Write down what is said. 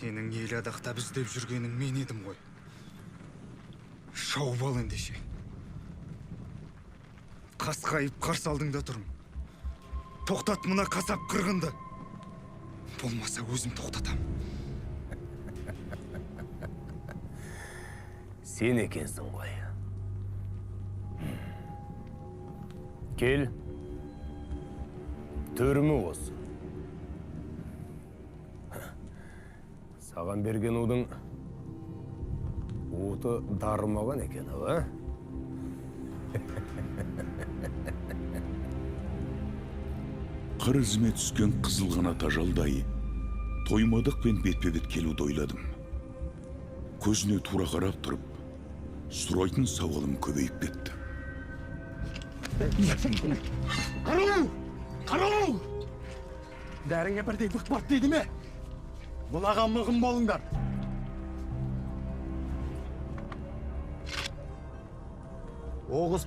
Сенің ел адақтап іздеп жүргенің мен едім ғой. Шауып ал ендеше. Қасқайып қарсы алдыңда тұрмын. Тоқтат мына қасап қырғынды. Болмаса өзім тоқтатам. Сен екенсің ғой. Кел. Төрімі осы. Саған берген удың уыты дарымаған екен, а? Қыр ізіме түскен қызыл қанат ажалдай, тоймадықпен бетпе-бет келуді ойладым. Көзіне тура қарап тұрып, сұрайтын сауалым көбейіп кетті. Қарау! Қарау! Дәріңе бірдей бұқпарт дейді ме? Бұлаға мұғым болыңдар. Оғыз